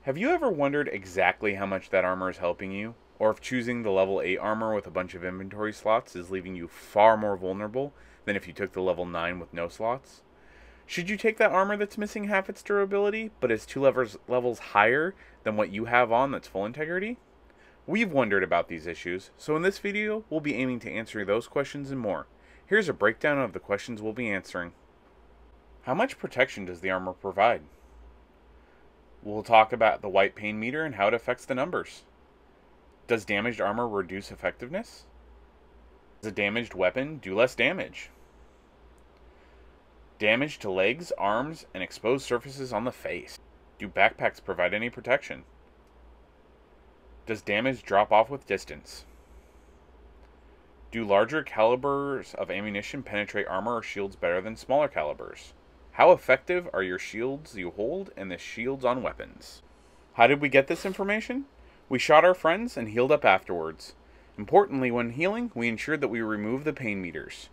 Have you ever wondered exactly how much that armor is helping you? Or if choosing the level 8 armor with a bunch of inventory slots is leaving you far more vulnerable than if you took the level 9 with no slots? Should you take that armor that's missing half its durability, but is 2 levels higher than what you have on that's full integrity? We've wondered about these issues, so in this video, we'll be aiming to answer those questions and more. Here's a breakdown of the questions we'll be answering. How much protection does the armor provide? We'll talk about the white pain meter and how it affects the numbers. Does damaged armor reduce effectiveness? Does a damaged weapon do less damage? Damage to legs, arms, and exposed surfaces on the face. Do backpacks provide any protection? Does damage drop off with distance? Do larger calibers of ammunition penetrate armor or shields better than smaller calibers? How effective are your shields you hold and the shields on weapons? How did we get this information? We shot our friends and healed up afterwards. Importantly, when healing, we ensured that we remove the pain meters.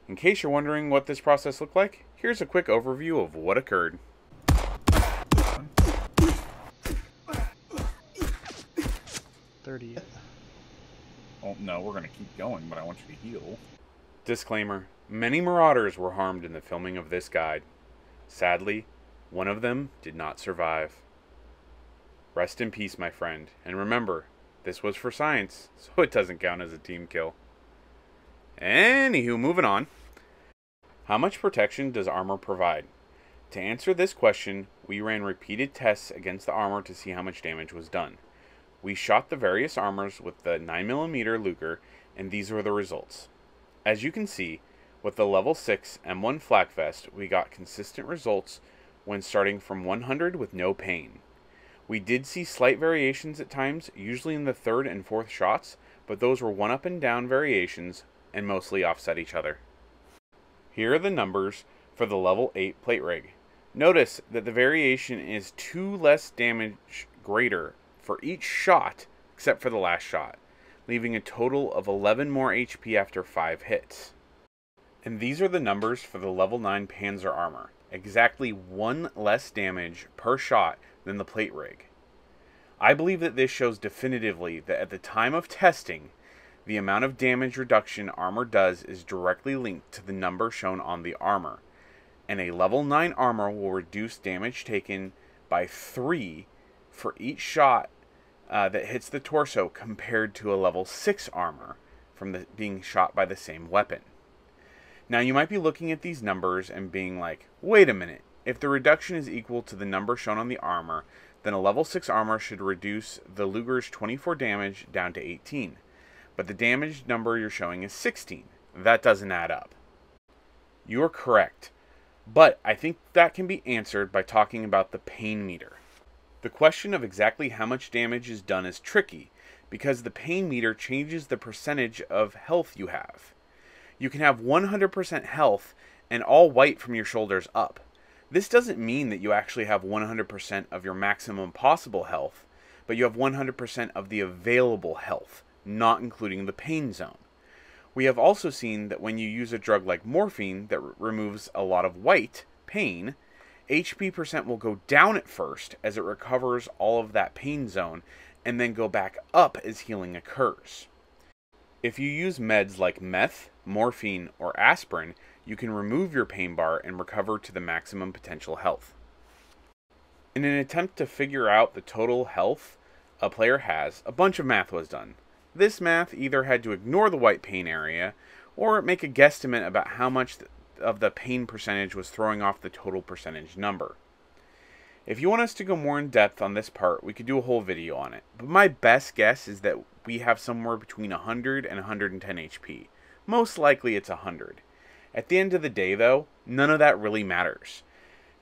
In case you're wondering what this process looked like, here's a quick overview of what occurred. 30th. Oh no, we're going to keep going, but I want you to heal. Disclaimer. Many Marauders were harmed in the filming of this guide. Sadly, one of them did not survive. Rest in peace, my friend, and remember, this was for science, so it doesn't count as a team kill. Anywho, moving on. How much protection does armor provide? To answer this question, we ran repeated tests against the armor to see how much damage was done. We shot the various armors with the 9mm Luger, and these were the results. As you can see, with the level 6 M1 flak vest, we got consistent results when starting from 100 with no pain. We did see slight variations at times, usually in the 3rd and 4th shots, but those were 1 up and down variations and mostly offset each other. Here are the numbers for the level 8 plate rig. Notice that the variation is 2 less damage greater for each shot except for the last shot, leaving a total of 11 more HP after 5 hits. And these are the numbers for the level 9 Panzer armor, exactly 1 less damage per shot than the plate rig. I believe that this shows definitively that at the time of testing, the amount of damage reduction armor does is directly linked to the number shown on the armor, and a level 9 armor will reduce damage taken by 3 for each shot that hits the torso compared to a level 6 armor from being shot by the same weapon. Now you might be looking at these numbers and being like, wait a minute, if the reduction is equal to the number shown on the armor, then a level 6 armor should reduce the Luger's 24 damage down to 18. But the damage number you're showing is 16. That doesn't add up. You are correct, but I think that can be answered by talking about the pain meter. The question of exactly how much damage is done is tricky, because the pain meter changes the percentage of health you have. You can have 100% health and all white from your shoulders up. This doesn't mean that you actually have 100% of your maximum possible health, but you have 100% of the available health, not including the pain zone. We have also seen that when you use a drug like morphine that removes a lot of white, pain, HP percent will go down at first as it recovers all of that pain zone, and then go back up as healing occurs. If you use meds like meth, morphine, or aspirin, you can remove your pain bar and recover to the maximum potential health. In an attempt to figure out the total health a player has, a bunch of math was done. This math either had to ignore the white pain area, or make a guesstimate about how much of the pain percentage was throwing off the total percentage number. If you want us to go more in depth on this part, we could do a whole video on it, but my best guess is that we have somewhere between 100 and 110 HP. Most likely it's 100. At the end of the day though, none of that really matters.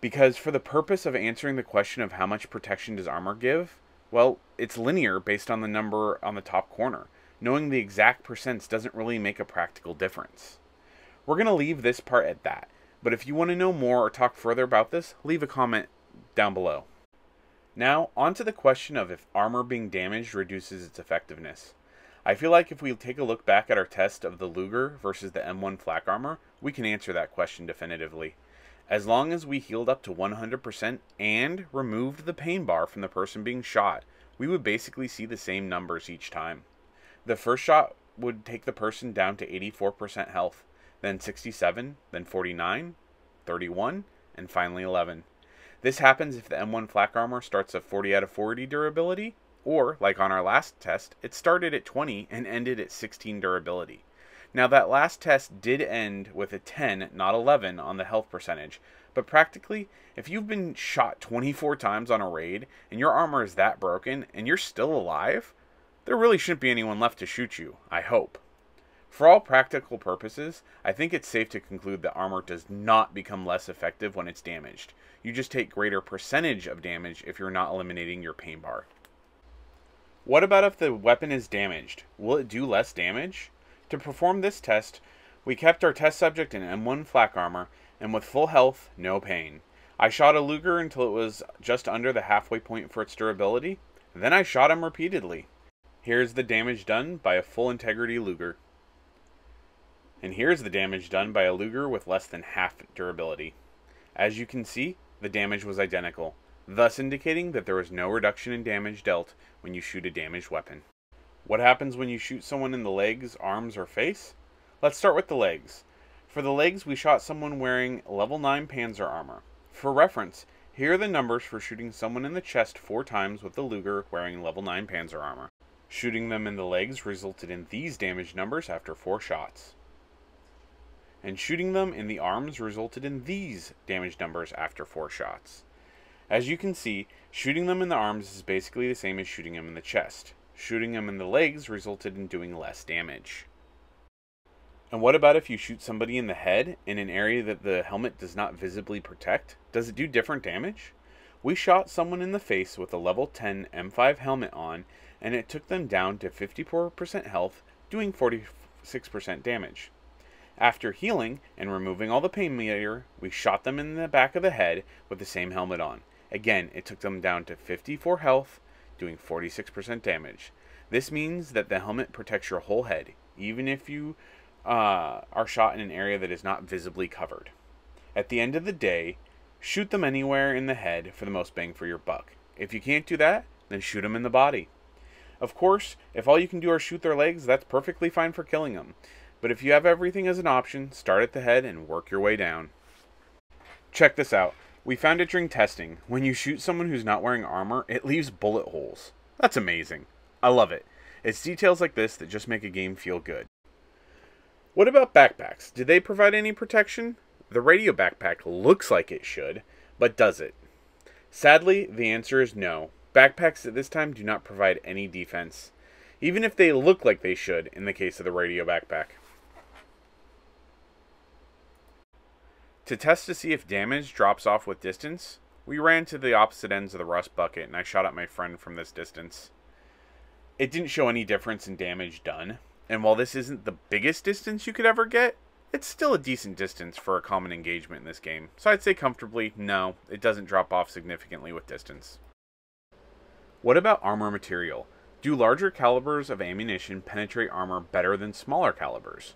Because for the purpose of answering the question of how much protection does armor give, well, it's linear based on the number on the top corner. Knowing the exact percents doesn't really make a practical difference. We're going to leave this part at that, but if you want to know more or talk further about this, leave a comment down below. Now, on to the question of if armor being damaged reduces its effectiveness. I feel like if we take a look back at our test of the Luger versus the M1 flak armor, we can answer that question definitively. As long as we healed up to 100% and removed the pain bar from the person being shot, we would basically see the same numbers each time. The first shot would take the person down to 84% health, then 67, then 49, 31, and finally 11. This happens if the M1 flak armor starts at 40 out of 40 durability, or, like on our last test, it started at 20 and ended at 16 durability. Now that last test did end with a 10, not 11, on the health percentage, but practically, if you've been shot 24 times on a raid, and your armor is that broken, and you're still alive, there really shouldn't be anyone left to shoot you, I hope. For all practical purposes, I think it's safe to conclude that armor does not become less effective when it's damaged. You just take greater percentage of damage if you're not eliminating your pain bar. What about if the weapon is damaged? Will it do less damage? To perform this test, we kept our test subject in M1 flak armor, and with full health, no pain. I shot a Luger until it was just under the halfway point for its durability, then I shot him repeatedly. Here's the damage done by a full integrity Luger. And here's the damage done by a Luger with less than half durability. As you can see, the damage was identical, thus indicating that there was no reduction in damage dealt when you shoot a damaged weapon. What happens when you shoot someone in the legs, arms, or face? Let's start with the legs. For the legs, we shot someone wearing level 9 Panzer armor. For reference, here are the numbers for shooting someone in the chest 4 times with the Luger wearing level 9 Panzer armor. Shooting them in the legs resulted in these damage numbers after 4 shots. And shooting them in the arms resulted in these damage numbers after 4 shots. As you can see, shooting them in the arms is basically the same as shooting them in the chest. Shooting them in the legs resulted in doing less damage. And what about if you shoot somebody in the head in an area that the helmet does not visibly protect? Does it do different damage? We shot someone in the face with a level 10 M5 helmet on, and it took them down to 54% health, doing 46% damage. After healing and removing all the pain meter, we shot them in the back of the head with the same helmet on. Again, it took them down to 54 health, doing 46% damage. This means that the helmet protects your whole head, even if you are shot in an area that is not visibly covered. At the end of the day, shoot them anywhere in the head for the most bang for your buck. If you can't do that, then shoot them in the body. Of course, if all you can do are shoot their legs, that's perfectly fine for killing them. But if you have everything as an option, start at the head and work your way down. Check this out. We found it during testing. When you shoot someone who's not wearing armor, it leaves bullet holes. That's amazing. I love it. It's details like this that just make a game feel good. What about backpacks? Do they provide any protection? The radio backpack looks like it should, but does it? Sadly, the answer is no. Backpacks at this time do not provide any defense, even if they look like they should in the case of the radio backpack. To test to see if damage drops off with distance, we ran to the opposite ends of the rust bucket and I shot at my friend from this distance. It didn't show any difference in damage done, and while this isn't the biggest distance you could ever get, it's still a decent distance for a common engagement in this game, so I'd say comfortably, no, it doesn't drop off significantly with distance. What about armor material? Do larger calibers of ammunition penetrate armor better than smaller calibers?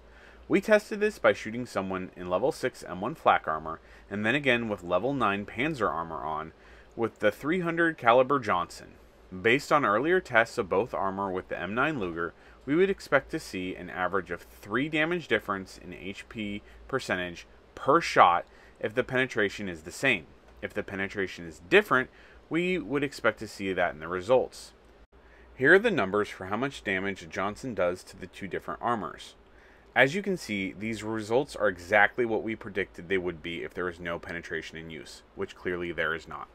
We tested this by shooting someone in level 6 M1 flak armor, and then again with level 9 Panzer armor on, with the 300 caliber Johnson. Based on earlier tests of both armor with the M9 Luger, we would expect to see an average of 3 damage difference in HP percentage per shot if the penetration is the same. If the penetration is different, we would expect to see that in the results. Here are the numbers for how much damage a Johnson does to the 2 different armors. As you can see, these results are exactly what we predicted they would be if there was no penetration in use, which clearly there is not.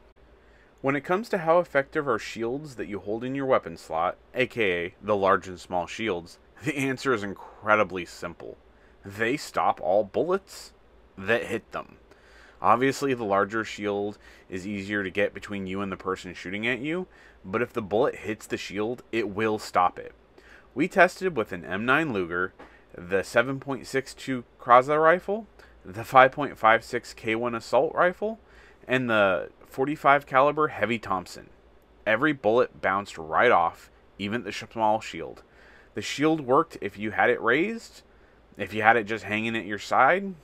When it comes to how effective are shields that you hold in your weapon slot, aka the large and small shields, the answer is incredibly simple. They stop all bullets that hit them. Obviously, the larger shield is easier to get between you and the person shooting at you, but if the bullet hits the shield, it will stop it. We tested with an M9 Luger, the 7.62 Krasa rifle, the 5.56 K1 assault rifle, and the 45 caliber heavy Thompson. Every bullet bounced right off, even the small shield. The shield worked if you had it raised, if you had it just hanging at your side,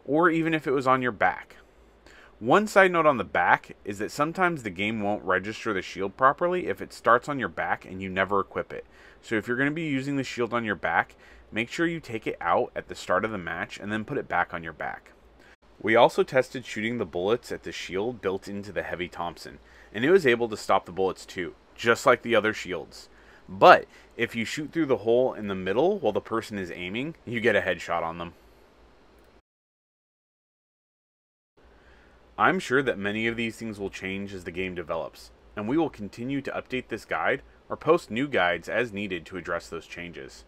or even if it was on your back. One side note on the back is that sometimes the game won't register the shield properly if it starts on your back and you never equip it. So if you're going to be using the shield on your back, make sure you take it out at the start of the match and then put it back on your back. We also tested shooting the bullets at the shield built into the Heavy Thompson, and it was able to stop the bullets too, just like the other shields. But if you shoot through the hole in the middle while the person is aiming, you get a headshot on them. I'm sure that many of these things will change as the game develops, and we will continue to update this guide or post new guides as needed to address those changes.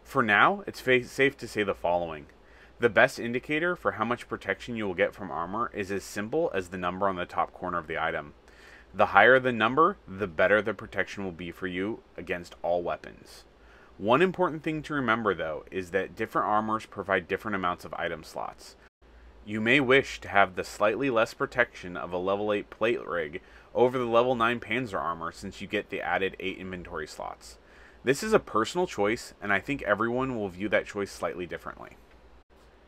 For now, it's safe to say the following. The best indicator for how much protection you will get from armor is as simple as the number on the top corner of the item. The higher the number, the better the protection will be for you against all weapons. One important thing to remember though is that different armors provide different amounts of item slots. You may wish to have the slightly less protection of a level 8 plate rig over the level 9 Panzer armor since you get the added 8 inventory slots. This is a personal choice, and I think everyone will view that choice slightly differently.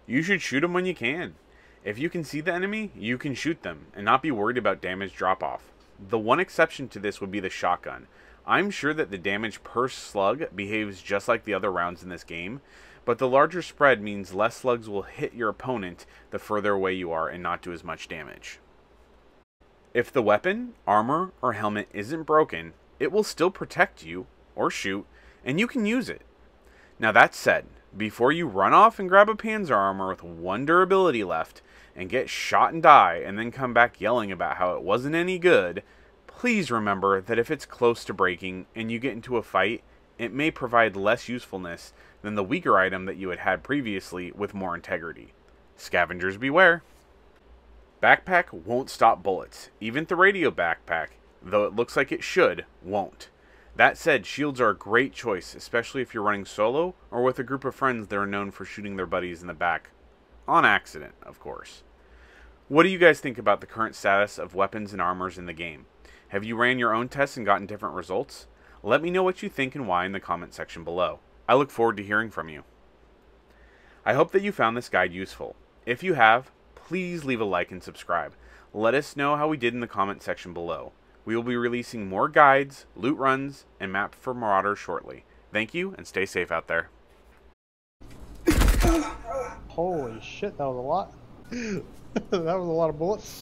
You should shoot them when you can. If you can see the enemy, you can shoot them and not be worried about damage drop-off. The one exception to this would be the shotgun. I'm sure that the damage per slug behaves just like the other rounds in this game, but the larger spread means less slugs will hit your opponent the further away you are and not do as much damage. If the weapon, armor, or helmet isn't broken, it will still protect you, or shoot, and you can use it. Now that said, before you run off and grab a Panzer armor with 1 durability left, and get shot and die, and then come back yelling about how it wasn't any good, please remember that if it's close to breaking and you get into a fight, it may provide less usefulness than the weaker item that you had had previously with more integrity. Scavengers beware. Backpack won't stop bullets. Even the radio backpack, though it looks like it should, won't. That said, shields are a great choice, especially if you're running solo or with a group of friends that are known for shooting their buddies in the back. On accident, of course. What do you guys think about the current status of weapons and armors in the game? Have you ran your own tests and gotten different results? Let me know what you think and why in the comment section below. I look forward to hearing from you. I hope that you found this guide useful. If you have, please leave a like and subscribe. Let us know how we did in the comment section below. We will be releasing more guides, loot runs, and maps for Marauders shortly. Thank you, and stay safe out there. Holy shit, that was a lot. That was a lot of bullets.